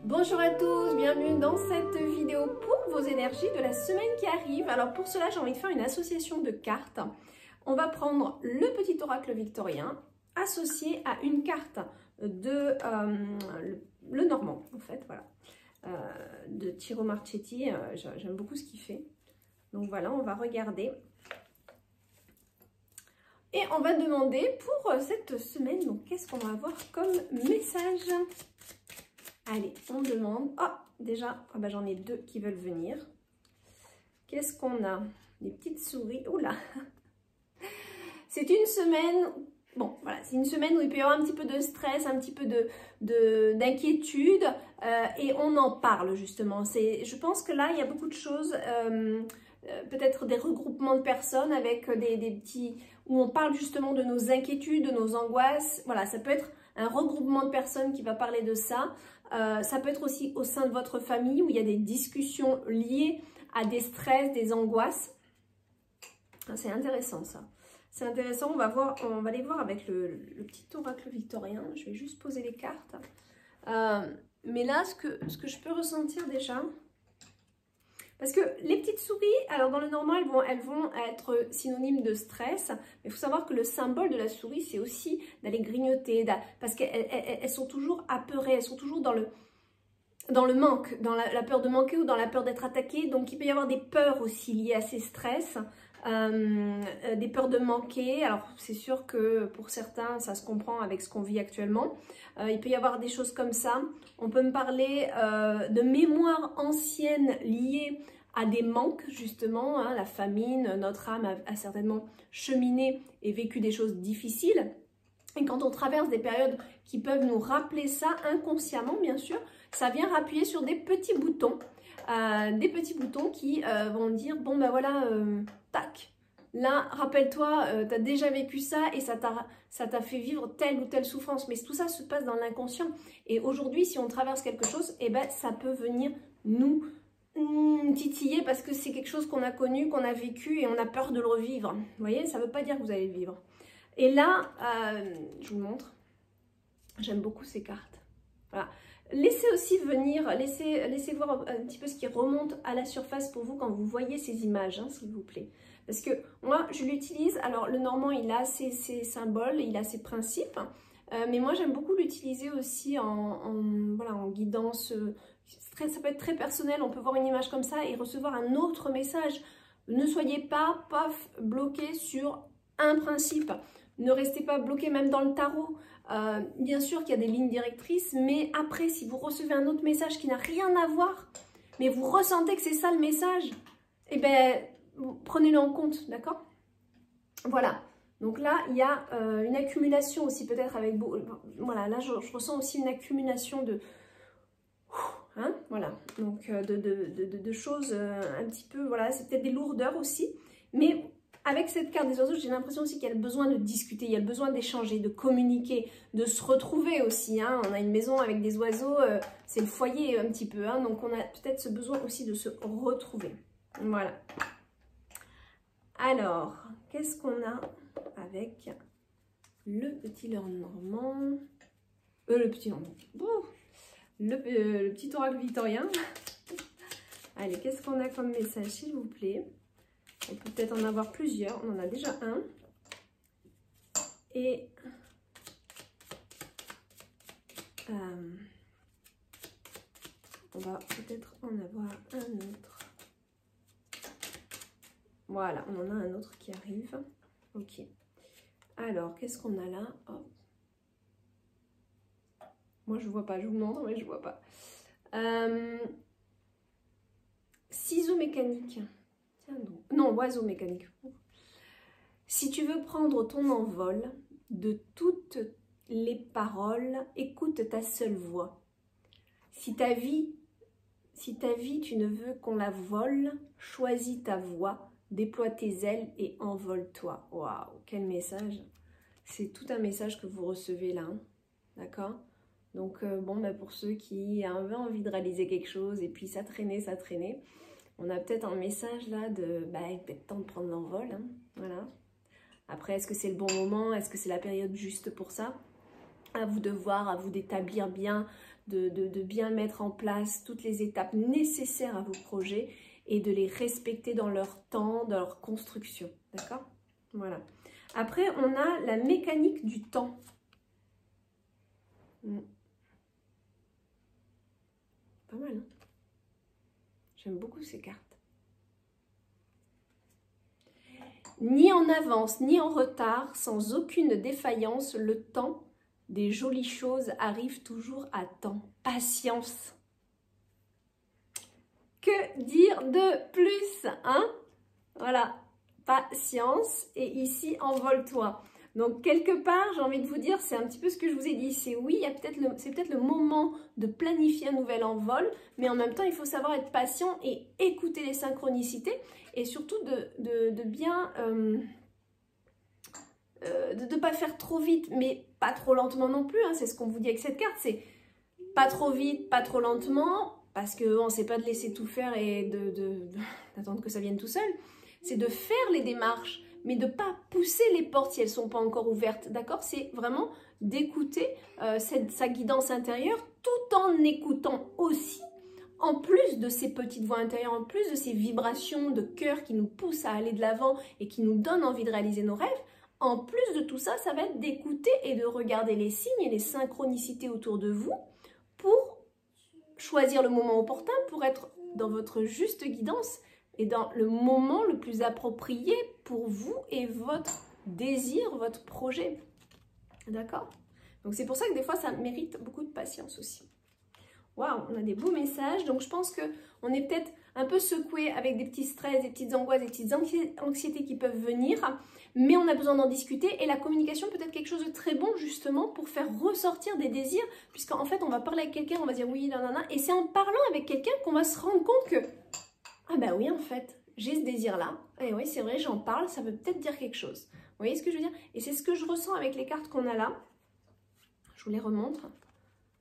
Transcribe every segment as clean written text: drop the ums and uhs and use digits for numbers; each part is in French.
Bonjour à tous, bienvenue dans cette vidéo pour vos énergies de la semaine qui arrive. Alors pour cela, j'ai envie de faire une association de cartes. On va prendre le petit oracle victorien associé à une carte de le Normand, en fait, voilà, de Tiro Marchetti. J'aime beaucoup ce qu'il fait. Donc voilà, on va regarder. Et on va demander pour cette semaine, donc qu'est-ce qu'on va avoir comme message? Allez, on demande. Oh, déjà, oh bah, j'en ai deux qui veulent venir. Qu'est-ce qu'on a? Des petites souris. Oula! C'est une semaine. Bon, voilà, c'est une semaine où il peut y avoir un petit peu de stress, un petit peu d'inquiétude. Et on en parle, justement. Je pense que là, il y a beaucoup de choses. Peut-être des regroupements de personnes avec des petits. Où on parle justement de nos inquiétudes, de nos angoisses. Voilà, ça peut être un regroupement de personnes qui va parler de ça. Ça peut être aussi au sein de votre famille où il y a des discussions liées à des stress, des angoisses. C'est intéressant ça. C'est intéressant, on va aller voir avec le petit oracle victorien. Je vais juste poser les cartes. Mais là, ce que je peux ressentir déjà, parce que les petites souris, alors dans le normand, elles vont être synonymes de stress. Mais il faut savoir que le symbole de la souris, c'est aussi d'aller grignoter, parce qu'elles sont toujours apeurées, elles sont toujours dans le manque, dans la peur de manquer ou dans la peur d'être attaquée. Donc il peut y avoir des peurs aussi liées à ces stress, des peurs de manquer. Alors c'est sûr que pour certains, ça se comprend avec ce qu'on vit actuellement. Il peut y avoir des choses comme ça. On peut me parler de mémoires anciennes liées à des manques, justement, hein, la famine, notre âme a certainement cheminé et vécu des choses difficiles. Et quand on traverse des périodes qui peuvent nous rappeler ça inconsciemment, bien sûr, ça vient appuyer sur des petits boutons qui vont dire, bon ben voilà, tac, là, rappelle-toi, tu as déjà vécu ça et ça t'a fait vivre telle ou telle souffrance. Mais tout ça se passe dans l'inconscient. Et aujourd'hui, si on traverse quelque chose, eh ben, ça peut venir nous titiller parce que c'est quelque chose qu'on a connu, qu'on a vécu et on a peur de le revivre. Vous voyez, ça ne veut pas dire que vous allez le vivre. Et là, je vous montre, j'aime beaucoup ces cartes. Voilà. Laissez aussi venir, laissez voir un petit peu ce qui remonte à la surface pour vous quand vous voyez ces images, hein, s'il vous plaît. Parce que moi, je l'utilise, alors le normand, il a ses symboles, il a ses principes, mais moi, j'aime beaucoup l'utiliser aussi en guidance. Ça peut être très personnel, on peut voir une image comme ça et recevoir un autre message. Ne soyez pas, bloqué sur un principe. Ne restez pas bloqué même dans le tarot. Bien sûr qu'il y a des lignes directrices, mais après, si vous recevez un autre message qui n'a rien à voir, mais vous ressentez que c'est ça le message, eh bien, prenez-le en compte, d'accord? Voilà. Donc là, il y a une accumulation aussi, peut-être avec... Voilà, là, je ressens aussi une accumulation de... Hein, voilà, donc de choses un petit peu... Voilà, c'est peut-être des lourdeurs aussi, mais... Avec cette carte des oiseaux, j'ai l'impression aussi qu'il y a le besoin de discuter, il y a le besoin d'échanger, de communiquer, de se retrouver aussi. Hein. On a une maison avec des oiseaux, c'est le foyer un petit peu. Hein. Donc on a peut-être ce besoin aussi de se retrouver. Voilà. Alors, qu'est-ce qu'on a avec le petit normand? Le petit normand. Le petit oracle victorien. Allez, qu'est-ce qu'on a comme message, s'il vous plaît? On peut peut-être en avoir plusieurs. On en a déjà un. Et on va peut-être en avoir un autre. Voilà, on en a un autre qui arrive. Ok. Alors, qu'est-ce qu'on a là? Oh. Moi, je ne vois pas. Je vous montre, mais je ne vois pas. Ciseaux mécaniques. Non, oiseau mécanique. Si tu veux prendre ton envol de toutes les paroles, écoute ta seule voix. Si ta vie, tu ne veux qu'on la vole, choisis ta voix, déploie tes ailes et envole-toi. Waouh, quel message! C'est tout un message que vous recevez là, hein, d'accord? Donc bon, bah, pour ceux qui avaient envie de réaliser quelque chose et puis ça traînait, on a peut-être un message là de peut-être temps de prendre l'envol, hein, voilà. Après, est-ce que c'est le bon moment? Est-ce que c'est la période juste pour ça? À vous de voir, à vous d'établir bien de bien mettre en place toutes les étapes nécessaires à vos projets et de les respecter dans leur temps, dans leur construction. D'accord? Voilà. Après, on a la mécanique du temps. Pas mal, hein? J'aime beaucoup ces cartes. Ni en avance, ni en retard, sans aucune défaillance, le temps des jolies choses arrive toujours à temps. Patience. Que dire de plus, hein? Voilà, patience. Et ici, envole-toi. Donc, quelque part, j'ai envie de vous dire, c'est un petit peu ce que je vous ai dit. C'est oui, c'est peut-être le moment de planifier un nouvel envol, mais en même temps, il faut savoir être patient et écouter les synchronicités et surtout de bien... de ne pas faire trop vite, mais pas trop lentement non plus. Hein, c'est ce qu'on vous dit avec cette carte. C'est pas trop vite, pas trop lentement, parce qu'on ne sait pas de laisser tout faire et d'attendre que ça vienne tout seul. C'est de faire les démarches, mais de ne pas pousser les portes si elles ne sont pas encore ouvertes. D'accord? C'est vraiment d'écouter sa guidance intérieure tout en écoutant aussi, en plus de ces petites voix intérieures, en plus de ces vibrations de cœur qui nous poussent à aller de l'avant et qui nous donnent envie de réaliser nos rêves. En plus de tout ça, ça va être d'écouter et de regarder les signes et les synchronicités autour de vous pour choisir le moment opportun, pour être dans votre juste guidance et dans le moment le plus approprié pour vous et votre désir, votre projet. D'accord? Donc c'est pour ça que des fois, ça mérite beaucoup de patience aussi. Waouh, on a des beaux messages. Donc je pense qu'on est peut-être un peu secoué avec des petits stress, des petites angoisses, des petites anxiétés qui peuvent venir. Mais on a besoin d'en discuter et la communication peut être quelque chose de très bon justement pour faire ressortir des désirs, puisqu'en fait on va parler avec quelqu'un, on va dire oui, nanana, et c'est en parlant avec quelqu'un qu'on va se rendre compte que ah bah oui en fait, j'ai ce désir-là, et oui c'est vrai, j'en parle, ça veut peut-être dire quelque chose. Vous voyez ce que je veux dire? Et c'est ce que je ressens avec les cartes qu'on a là. Je vous les remontre.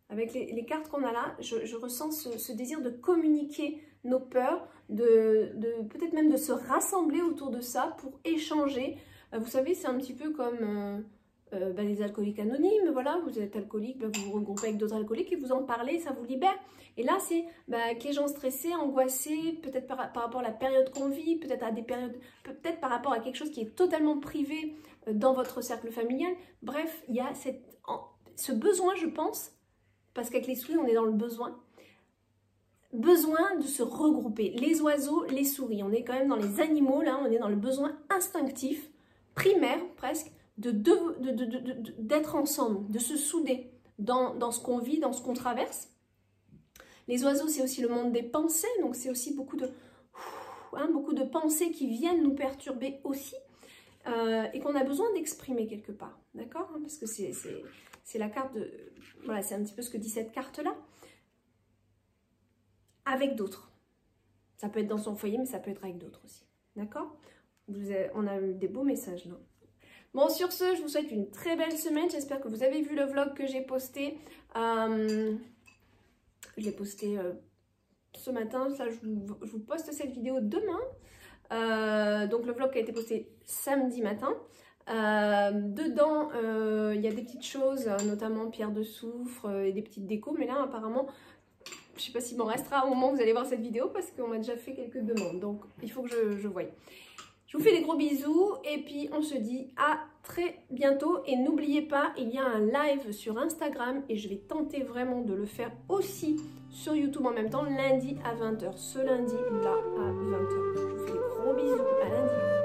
Avec les cartes qu'on a là, je ressens ce désir de communiquer nos peurs, peut-être même de se rassembler autour de ça pour échanger. Vous savez, c'est un petit peu comme les alcooliques anonymes. Voilà, vous êtes alcoolique, vous vous regroupez avec d'autres alcooliques et vous en parlez, ça vous libère. Et là, c'est que les gens stressés, angoissés, peut-être par rapport à la période qu'on vit, peut-être à des périodes, peut-être par rapport à quelque chose qui est totalement privé dans votre cercle familial. Bref, il y a ce besoin, je pense, parce qu'avec les souris, on est dans le besoin de se regrouper. Les oiseaux, les souris, on est quand même dans les animaux, là, on est dans le besoin instinctif, primaire presque, d'être ensemble, de se souder dans ce qu'on vit, dans ce qu'on traverse. Les oiseaux, c'est aussi le monde des pensées, donc c'est aussi beaucoup de pensées qui viennent nous perturber aussi, et qu'on a besoin d'exprimer quelque part, d'accord? Parce que c'est la carte de... Voilà, c'est un petit peu ce que dit cette carte-là. Avec d'autres. Ça peut être dans son foyer, mais ça peut être avec d'autres aussi. D'accord? On a eu des beaux messages là. Bon, sur ce, je vous souhaite une très belle semaine. J'espère que vous avez vu le vlog que j'ai posté. Je l'ai posté ce matin. Ça, je vous poste cette vidéo demain. Donc, le vlog qui a été posté samedi matin. Dedans, il y a des petites choses, notamment pierre de soufre et des petites décos. Mais là, apparemment... Je ne sais pas s'il m'en restera au moment où vous allez voir cette vidéo parce qu'on m'a déjà fait quelques demandes. Donc, il faut que je voie. Je vous fais des gros bisous et puis on se dit à très bientôt. Et n'oubliez pas, il y a un live sur Instagram et je vais tenter vraiment de le faire aussi sur YouTube en même temps, lundi à 20 h. Ce lundi-là à 20 h. Je vous fais des gros bisous. À lundi.